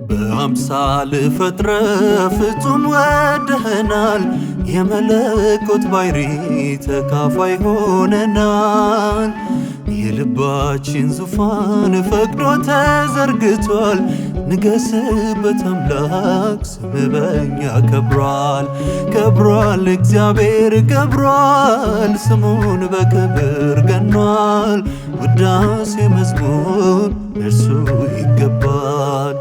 በአምሳል ፈጥረ ፍጹም ወደኸናል። የመለኮት ባሕሪ ተካፋይ ሆነናል። የልባችን ዙፋን ፈቅዶ ተዘርግቷል። ንገስበት አምላክ ስምህ በእኛ ከብሯል። ከብሯል እግዚአብሔር ከብሯል። ስሙን በክብር ገኗል። ውዳሴ መዝሙር እርሱ ይገባል።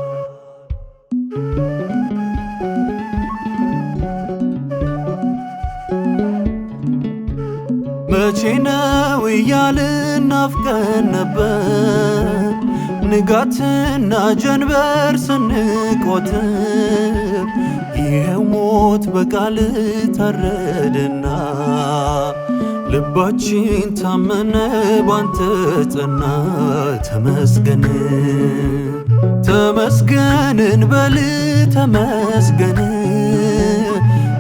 መቼ ነው እያልን ናፍቀን ነበር። ንጋትና ጀንበር ስንቆጥር ይኸው ሞት በቃል ታረደና ልባችን ታመነ ባንተ ጸና። ተመስገን ተመስገን እንበል ተመስገን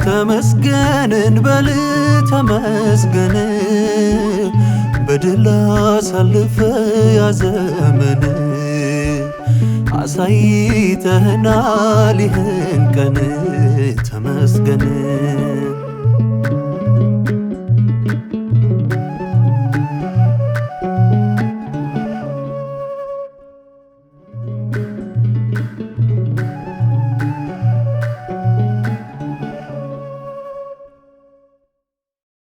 ተመስገን እንበል ተመስገን። በድል አሳልፈ ያዘመን አሳይተህናል ይህን ቀን ተመስገን።